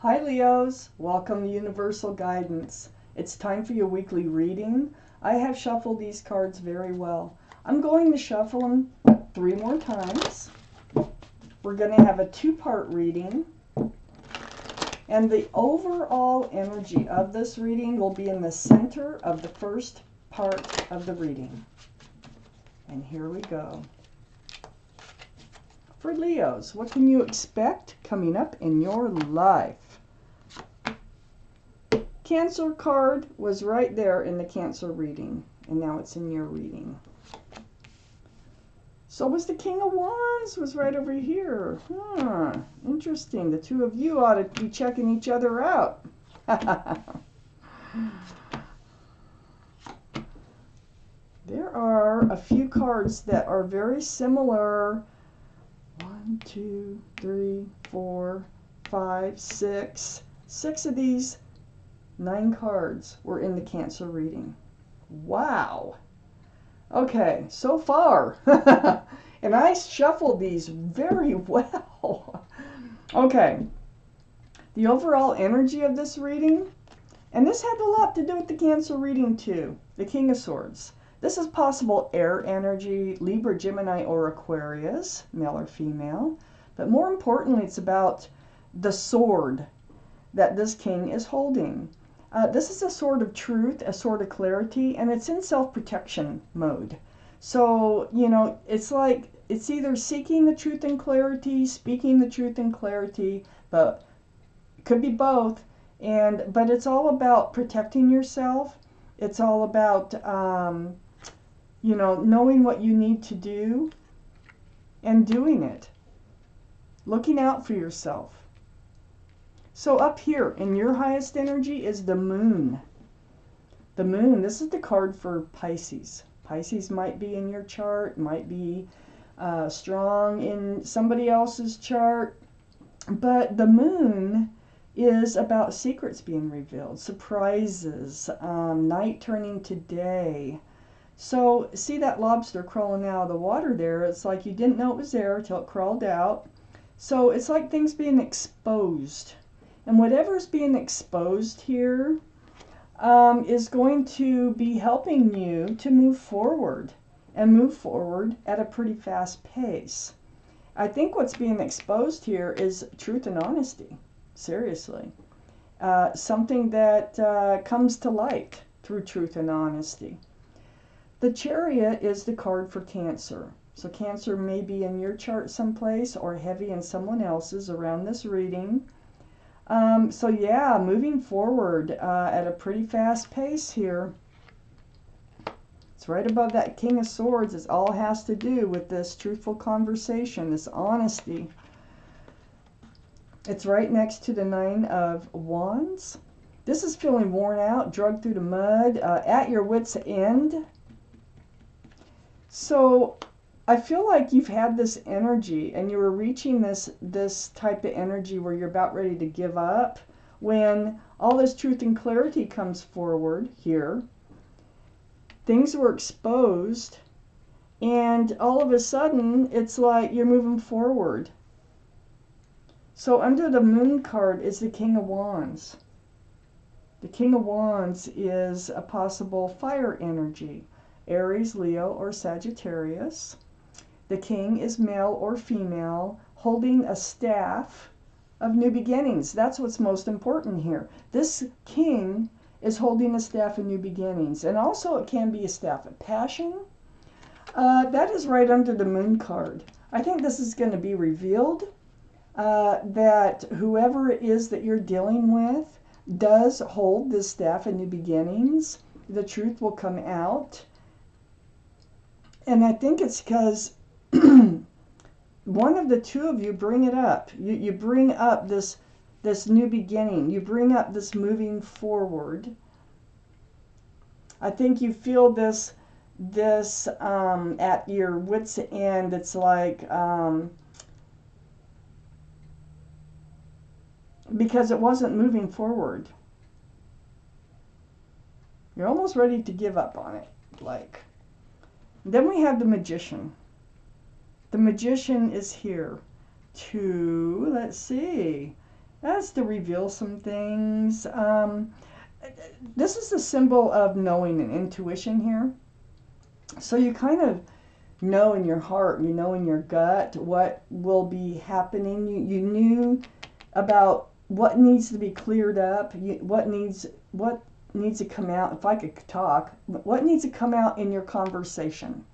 Hi Leos, welcome to Universal Guidance. It's time for your weekly reading. I have shuffled these cards very well. I'm going to shuffle them 3 more times. We're going to have a 2-part reading. And the overall energy of this reading will be in the center of the first part of the reading. And here we go. For Leos, what can you expect coming up in your life? Cancer card was right there in the Cancer reading, and now it's in your reading. So was the King of Wands, was right over here. Interesting. The two of you ought to be checking each other out. There are a few cards that are very similar. 1, 2, 3, 4, 5, 6. 6 of these 9 cards were in the Cancer reading. Wow. Okay, so far. And I shuffled these very well. Okay. The overall energy of this reading, and this had a lot to do with the Cancer reading too. The King of Swords. This is possible air energy, Libra, Gemini, or Aquarius, male or female. But more importantly, it's about the sword that this king is holding. This is a sword of truth, a sword of clarity, and it's in self-protection mode. So, you know, it's like it's either seeking the truth and clarity, speaking the truth and clarity, but it could be both. But it's all about protecting yourself. It's all about, you know, knowing what you need to do and doing it. Looking out for yourself. So up here in your highest energy is the moon. The moon, this is the card for Pisces. Pisces might be in your chart, might be strong in somebody else's chart. But the moon is about secrets being revealed, surprises, night turning to day. So see that lobster crawling out of the water there? It's like you didn't know it was there until it crawled out. So it's like things being exposed. And whatever's being exposed here is going to be helping you to move forward, and move forward at a pretty fast pace. I think what's being exposed here is truth and honesty. Seriously. Something that comes to light through truth and honesty. The Chariot is the card for Cancer. So Cancer may be in your chart someplace or heavy in someone else's around this reading. So yeah, moving forward at a pretty fast pace here. It's right above that King of Swords. It all has to do with this truthful conversation, this honesty. It's right next to the 9 of Wands. This is feeling worn out, dragged through the mud, at your wit's end. So I feel like you've had this energy and you were reaching this type of energy where you're about ready to give up when all this truth and clarity comes forward here. Things were exposed and all of a sudden it's like you're moving forward. So under the Moon card is the King of Wands. The King of Wands is a possible fire energy, Aries, Leo, or Sagittarius. The king is male or female, holding a staff of new beginnings. That's what's most important here. This king is holding a staff of new beginnings. And also it can be a staff of passion. That is right under the Moon card. I think this is going to be revealed. That whoever it is that you're dealing with does hold this staff of new beginnings. The truth will come out. And I think it's because one of the two of you bring it up. You bring up this new beginning. You bring up this moving forward. I think you feel this at your wit's end. It's like because it wasn't moving forward. You're almost ready to give up on it. Like. Then we have the Magician. The Magician is here to, let's see, That's to reveal some things. This is the symbol of knowing and intuition here. So you kind of know in your heart, you know in your gut what will be happening. You knew about what needs to be cleared up, what needs to come out. If I could talk, what needs to come out in your conversation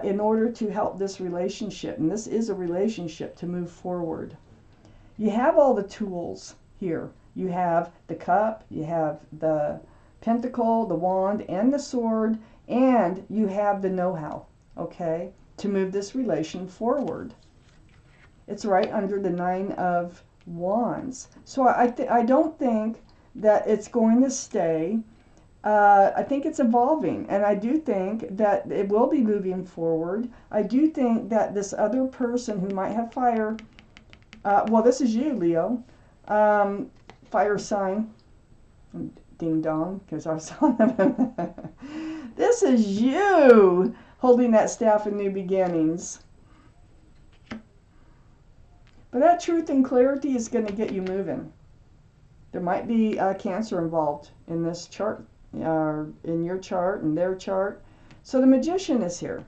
in order to help this relationship, and this is a relationship, to move forward. You have all the tools here. You have the cup, you have the pentacle, the wand, and the sword, and you have the know-how, okay, to move this relation forward. It's right under the 9 of Wands. So I don't think that it's going to stay. I think it's evolving, and I do think that it will be moving forward. I do think that this other person who might have fire, well, this is you, Leo, fire sign, ding dong, because I saw them. This is you holding that staff of new beginnings. But that truth and clarity is going to get you moving. There might be Cancer involved in this chart, in your chart and their chart. So the Magician is here.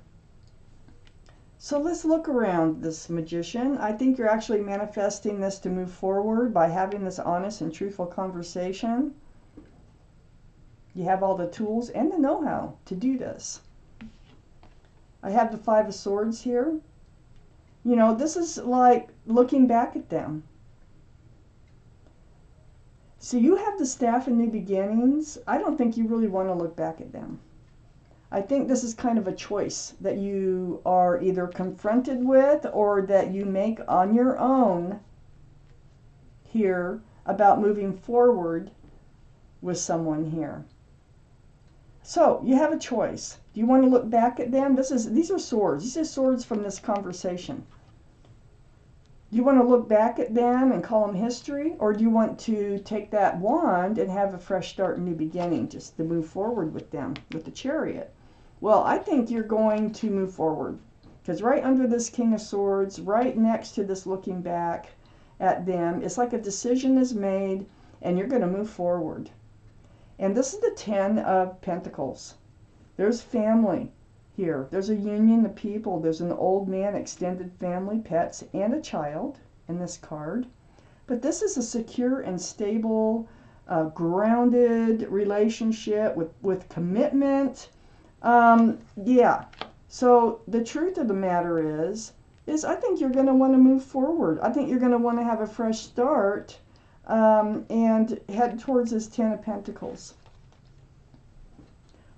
So let's look around this Magician. I think you're actually manifesting this to move forward by having this honest and truthful conversation. You have all the tools and the know-how to do this. I have the 5 of Swords here. You know, this is like looking back at them. So you have the staff in new beginnings. I don't think you really want to look back at them. I think this is kind of a choice that you are either confronted with or that you make on your own here about moving forward with someone here. So you have a choice. Do you want to look back at them? These are swords. These are swords from this conversation. Do you want to look back at them and call them history? Or do you want to take that wand and have a fresh start and new beginning, just to move forward with them, with the Chariot? Well, I think you're going to move forward. Because right under this King of Swords, right next to this looking back at them, it's like a decision is made and you're going to move forward. And this is the 10 of Pentacles. There's family here. There's a union of people. There's an old man, extended family, pets, and a child in this card. But this is a secure and stable, grounded relationship with commitment. Yeah. So the truth of the matter is I think you're going to want to move forward. I think you're going to want to have a fresh start and head towards this 10 of Pentacles.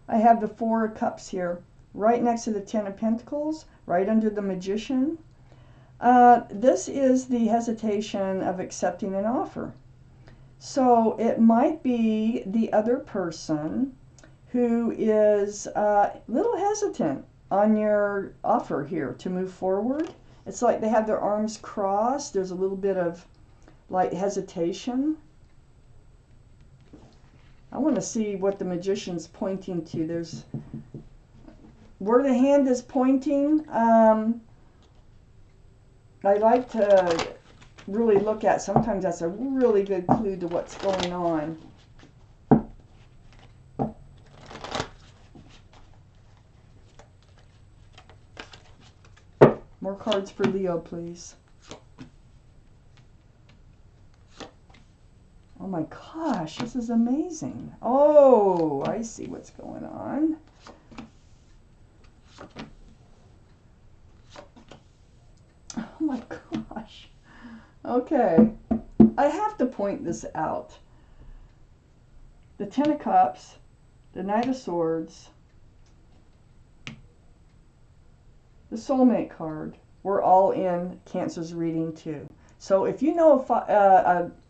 I have the 4 of Cups here, right next to the 10 of Pentacles, right under the Magician. This is the hesitation of accepting an offer. So it might be the other person who is a little hesitant on your offer here to move forward. It's like they have their arms crossed. There's a little bit of like hesitation. I want to see what the Magician's pointing to. There's where the hand is pointing. I like to really look at. Sometimes that's a really good clue to what's going on. More cards for Leo, please. Oh my gosh, this is amazing. Oh, I see what's going on. Oh my gosh. Okay, I have to point this out. The 10 of Cups, the Knight of Swords, the Soulmate card, we're all in Cancer's reading too. So if you know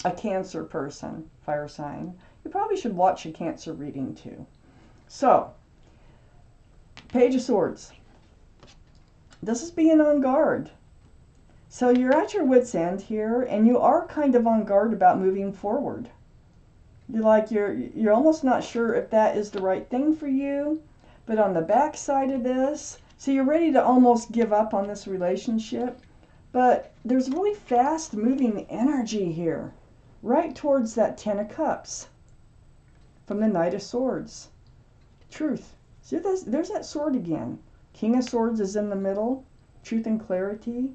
a Cancer person, fire sign, you probably should watch a Cancer reading too. So, Page of Swords. This is being on guard. So you're at your wit's end here, and you are kind of on guard about moving forward. You're almost not sure if that is the right thing for you. But on the back side of this, so you're ready to almost give up on this relationship. But there's really fast moving energy here, right towards that Ten of Cups from the Knight of Swords. Truth. See, there's that sword again. King of Swords is in the middle. Truth and clarity.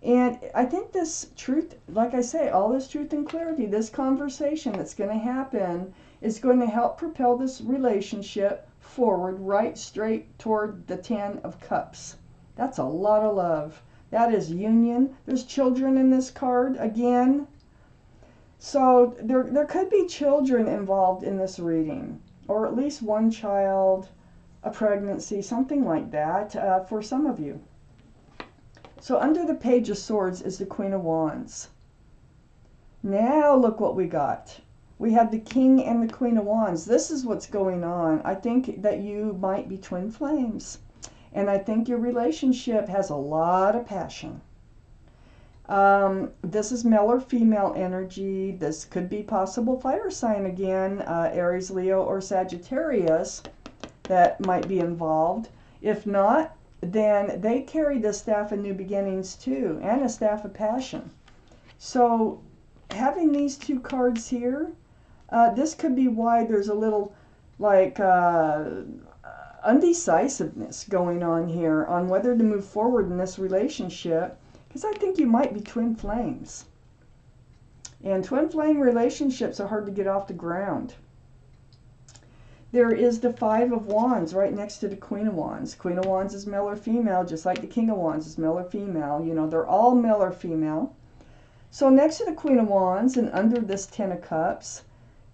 And I think this truth, like I say, all this truth and clarity, this conversation that's going to happen is going to help propel this relationship forward, right straight toward the Ten of Cups. That's a lot of love. That is union. There's children in this card again. So there could be children involved in this reading, or at least one child, a pregnancy, something like that for some of you. So under the Page of Swords is the Queen of Wands. Now look what we got. We have the King and the Queen of Wands. This is what's going on. I think that you might be twin flames. And I think your relationship has a lot of passion. This is male or female energy. This could be possible fire sign again, Aries, Leo, or Sagittarius that might be involved. If not, then they carry the staff of new beginnings too, and a staff of passion. So having these two cards here, this could be why there's a little like undecisiveness going on here on whether to move forward in this relationship, because I think you might be twin flames. And twin flame relationships are hard to get off the ground. There is the Five of Wands right next to the Queen of Wands. Queen of Wands is male or female, just like the King of Wands is male or female. You know, they're all male or female. So next to the Queen of Wands and under this Ten of Cups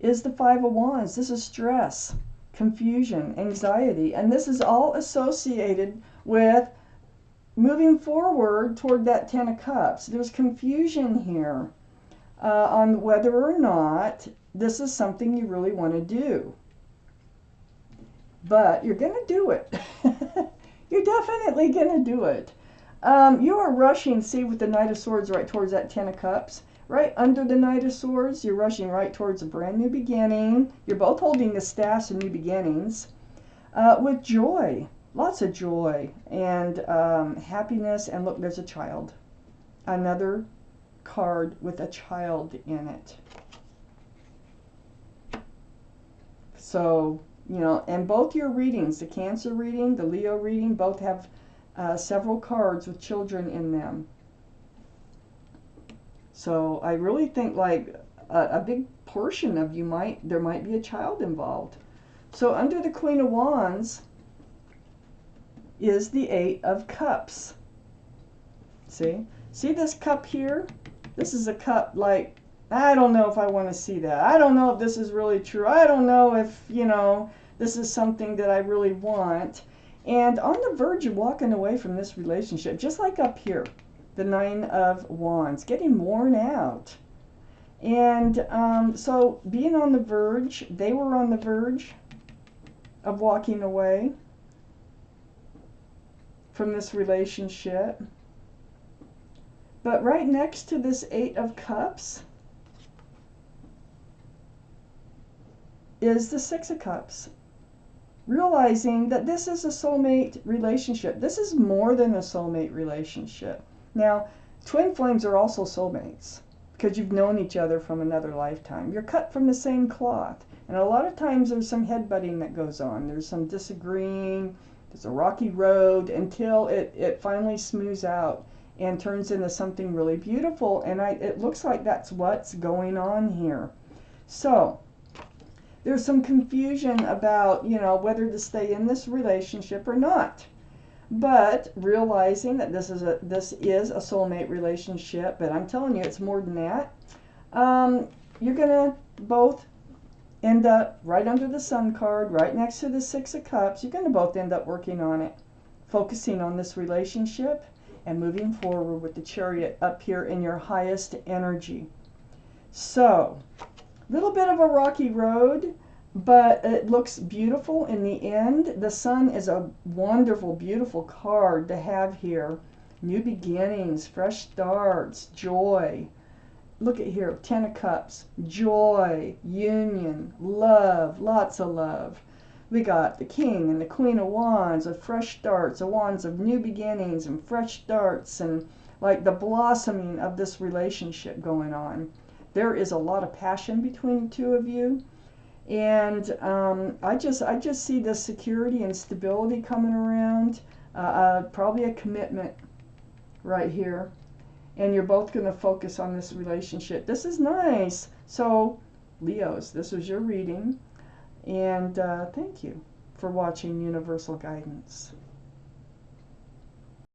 is the Five of Wands. This is stress, confusion, anxiety, and this is all associated with moving forward toward that Ten of Cups. There's confusion here on whether or not this is something you really want to do. But you're going to do it. You're definitely going to do it. You are rushing, see, with the Knight of Swords right towards that Ten of Cups. Right under the Knight of Swords, you're rushing right towards a brand new beginning. You're both holding the staffs of new beginnings with joy. Lots of joy and happiness. And look, there's a child. Another card with a child in it. So, you know, and both your readings, the Cancer reading, the Leo reading, both have several cards with children in them. So I really think like a big portion of you there might be a child involved. So under the Queen of Wands is the Eight of Cups. See this cup here? This is a cup like, I don't know if I want to see that. I don't know if this is really true. I don't know if, you know, this is something that I really want. And on the verge of walking away from this relationship, just like up here, the Nine of Wands, getting worn out. And so being on the verge, they were on the verge of walking away from this relationship. But right next to this Eight of Cups is the Six of Cups. Realizing that this is a soulmate relationship. This is more than a soulmate relationship. Now, twin flames are also soulmates because you've known each other from another lifetime. You're cut from the same cloth. And a lot of times there's some headbutting that goes on. There's some disagreeing. There's a rocky road until it finally smooths out and turns into something really beautiful. And it looks like that's what's going on here. So there's some confusion about, you know, whether to stay in this relationship or not. But realizing that this is a soulmate relationship, but I'm telling you, it's more than that. You're gonna both end up right under the Sun card, right next to the Six of Cups. You're gonna both end up working on it, focusing on this relationship and moving forward with the Chariot up here in your highest energy. So, a little bit of a rocky road, but it looks beautiful in the end. The Sun is a wonderful, beautiful card to have here. New beginnings, fresh starts, joy. Look at here, Ten of Cups, joy, union, love, lots of love. We got the King and the Queen of Wands with fresh starts, the Wands of new beginnings and fresh starts and like the blossoming of this relationship going on. There is a lot of passion between the two of you, and I just see the security and stability coming around. Probably a commitment right here, and you're both going to focus on this relationship. This is nice. So, Leos, this was your reading, and thank you for watching Universal Guidance.